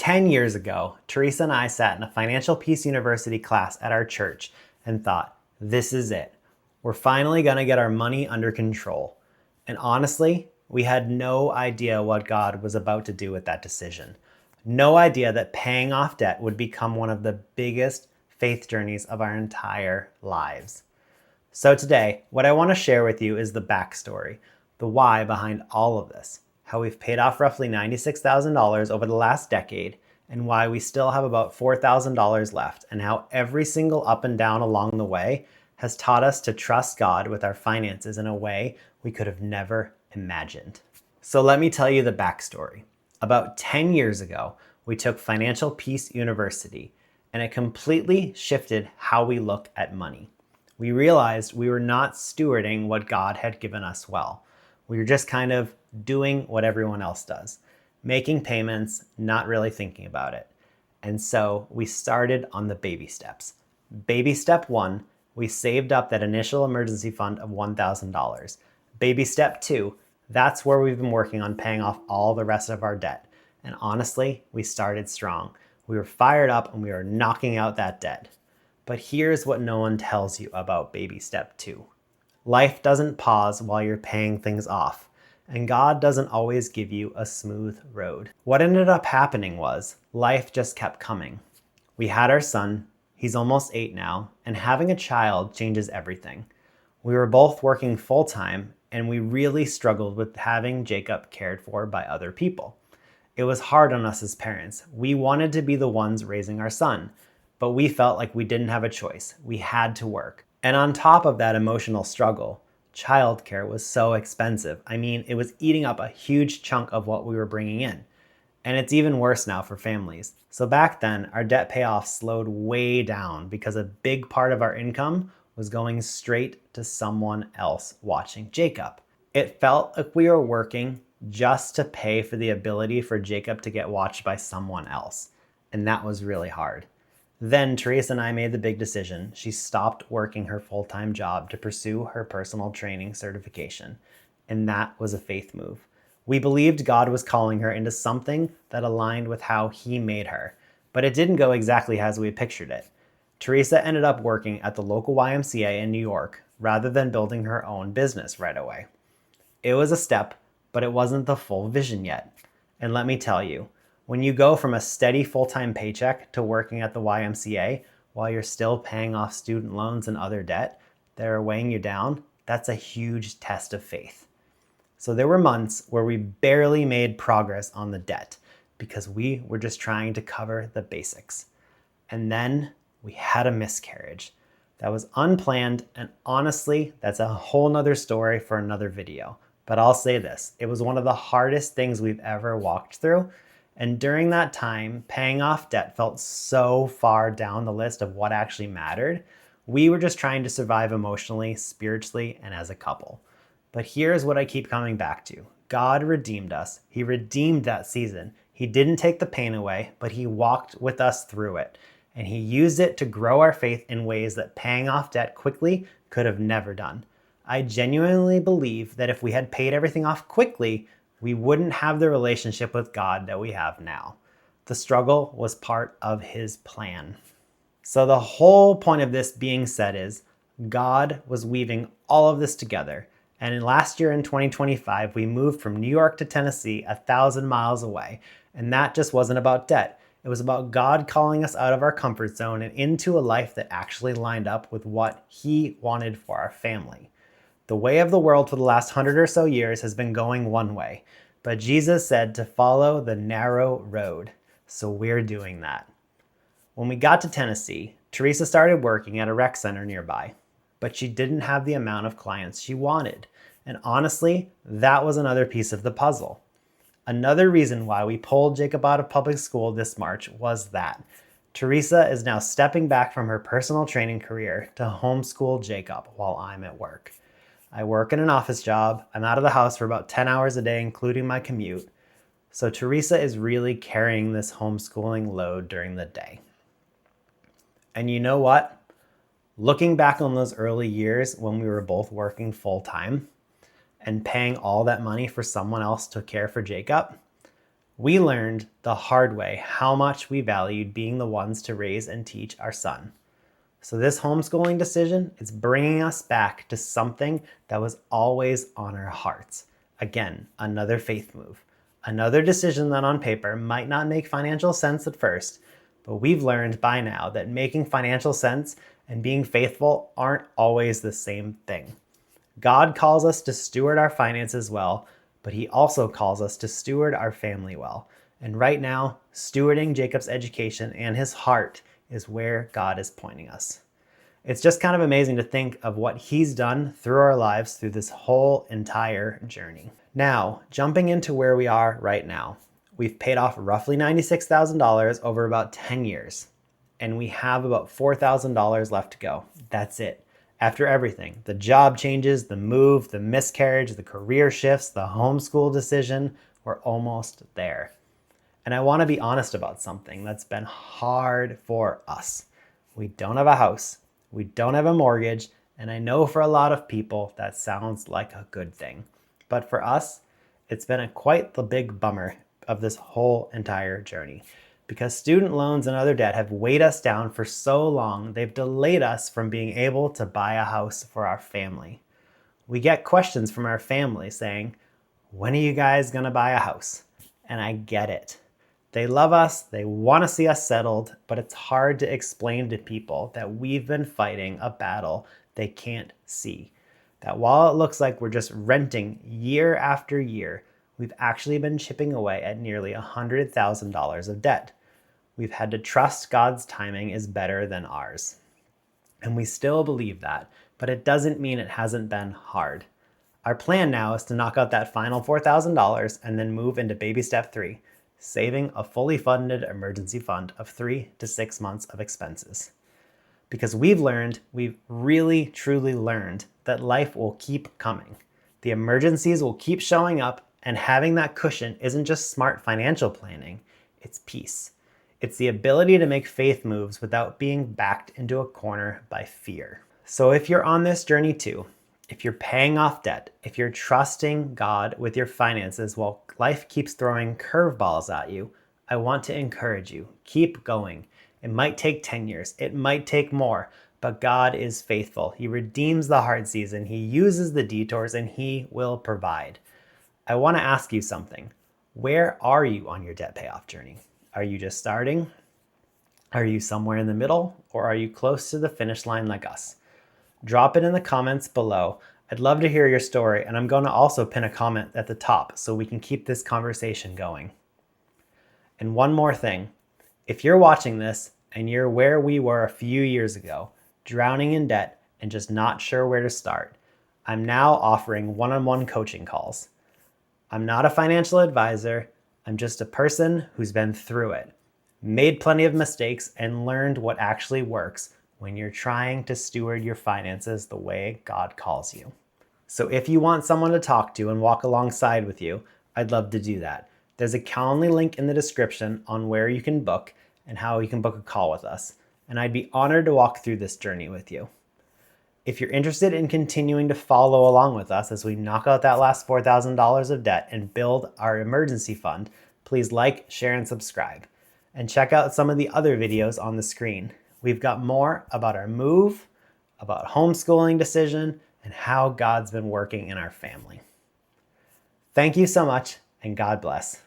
10 years ago, Teresa and I sat in a Financial Peace University class at our church and thought, this is it. We're finally going to get our money under control. And honestly, we had no idea what God was about to do with that decision. No idea that paying off debt would become one of the biggest faith journeys of our entire lives. So today, what I want to share with you is the backstory, the why behind all of this, how we've paid off roughly $96,000 over the last decade, and why we still have about $4,000 left, and how every single up and down along the way has taught us to trust God with our finances in a way we could have never imagined. So let me tell you the backstory. About 10 years ago, we took Financial Peace University, and it completely shifted how we look at money. We realized we were not stewarding what God had given us well. We were just kind of doing what everyone else does, making payments, not really thinking about it. And so we started on the baby steps. Baby step 1, we saved up that initial emergency fund of $1,000. Baby step 2, that's where we've been working on paying off all the rest of our debt. And honestly, we started strong. We were fired up and we were knocking out that debt. But here's what no one tells you about baby step 2. Life doesn't pause while you're paying things off, and God doesn't always give you a smooth road. What ended up happening was life just kept coming. We had our son, he's almost 8 now, and having a child changes everything. We were both working full-time, and we really struggled with having Jacob cared for by other people. It was hard on us as parents. We wanted to be the ones raising our son, but we felt like we didn't have a choice. We had to work. And on top of that emotional struggle, childcare was so expensive. I mean, it was eating up a huge chunk of what we were bringing in. And it's even worse now for families. So back then, our debt payoff slowed way down because a big part of our income was going straight to someone else watching Jacob. It felt like we were working just to pay for the ability for Jacob to get watched by someone else. And that was really hard. Then Teresa and I made the big decision. She stopped working her full-time job to pursue her personal training certification. And that was a faith move. We believed God was calling her into something that aligned with how He made her. But it didn't go exactly as we pictured it. Teresa ended up working at the local YMCA in New York rather than building her own business right away. It was a step, but it wasn't the full vision yet. And let me tell you, when you go from a steady full-time paycheck to working at the YMCA while you're still paying off student loans and other debt that are weighing you down, that's a huge test of faith. So there were months where we barely made progress on the debt because we were just trying to cover the basics. And then we had a miscarriage that was unplanned, and honestly, that's a whole nother story for another video. But I'll say this, it was one of the hardest things we've ever walked through. And during that time, paying off debt felt so far down the list of what actually mattered. We were just trying to survive emotionally, spiritually, and as a couple. But here's what I keep coming back to. God redeemed us. He redeemed that season. He didn't take the pain away, but He walked with us through it. And He used it to grow our faith in ways that paying off debt quickly could have never done. I genuinely believe that if we had paid everything off quickly, we wouldn't have the relationship with God that we have now. The struggle was part of His plan. So the whole point of this being said is God was weaving all of this together. And in last year in 2025, we moved from New York to Tennessee 1,000 miles away. And that just wasn't about debt. It was about God calling us out of our comfort zone and into a life that actually lined up with what He wanted for our family. The way of the world for the last 100 or so years has been going one way, but Jesus said to follow the narrow road, so we're doing that. When we got to Tennessee, Teresa started working at a rec center nearby, but she didn't have the amount of clients she wanted, and honestly, that was another piece of the puzzle. Another reason why we pulled Jacob out of public school this March was that Teresa is now stepping back from her personal training career to homeschool Jacob while I'm at work. I work in an office job. I'm out of the house for about 10 hours a day, including my commute. So Teresa is really carrying this homeschooling load during the day. And you know what? Looking back on those early years when we were both working full time and paying all that money for someone else to care for Jacob, We learned the hard way how much we valued being the ones to raise and teach our son. So this homeschooling decision is bringing us back to something that was always on our hearts. Again, another faith move. Another decision that on paper might not make financial sense at first, but we've learned by now that making financial sense and being faithful aren't always the same thing. God calls us to steward our finances well, but he also calls us to steward our family well. And right now, stewarding Jacob's education and his heart is where God is pointing us. It's just kind of amazing to think of what he's done through our lives through this whole entire journey. Now, jumping into where we are right now, we've paid off roughly $96,000 over about 10 years, and we have about $4,000 left to go. That's it. After everything, the job changes, the move, the miscarriage, the career shifts, the homeschool decision, we're almost there. And I want to be honest about something that's been hard for us. We don't have a house, we don't have a mortgage, and I know for a lot of people that sounds like a good thing. But for us, it's been quite the big bummer of this whole entire journey, because student loans and other debt have weighed us down for so long, they've delayed us from being able to buy a house for our family. We get questions from our family saying, when are you guys gonna buy a house? And I get it. They love us, they wanna see us settled, but it's hard to explain to people that we've been fighting a battle they can't see. That while it looks like we're just renting year after year, we've actually been chipping away at nearly $100,000 of debt. We've had to trust God's timing is better than ours. And we still believe that, but it doesn't mean it hasn't been hard. Our plan now is to knock out that final $4,000 and then move into baby step 3, saving a fully funded emergency fund of 3 to 6 months of expenses. Because we've really truly learned that life will keep coming. The emergencies will keep showing up, and having that cushion isn't just smart financial planning, it's peace. It's the ability to make faith moves without being backed into a corner by fear. So if you're on this journey too, if you're paying off debt, if you're trusting God with your finances while life keeps throwing curveballs at you, I want to encourage you, keep going. It might take 10 years, it might take more, but God is faithful. He redeems the hard season, he uses the detours, and he will provide. I want to ask you something. Where are you on your debt payoff journey? Are you just starting? Are you somewhere in the middle? Or are you close to the finish line like us? Drop it in the comments below. I'd love to hear your story, and I'm going to also pin a comment at the top so we can keep this conversation going. And one more thing. If you're watching this and you're where we were a few years ago, drowning in debt and just not sure where to start, I'm now offering one-on-one coaching calls. I'm not a financial advisor. I'm just a person who's been through it, made plenty of mistakes, and learned what actually works when you're trying to steward your finances the way God calls you. So if you want someone to talk to and walk alongside with you, I'd love to do that. There's a Calendly link in the description on where you can book and how you can book a call with us. And I'd be honored to walk through this journey with you. If you're interested in continuing to follow along with us as we knock out that last $4,000 of debt and build our emergency fund, please like, share, and subscribe. And check out some of the other videos on the screen. We've got more about our move, about homeschooling decision, and how God's been working in our family. Thank you so much, and God bless.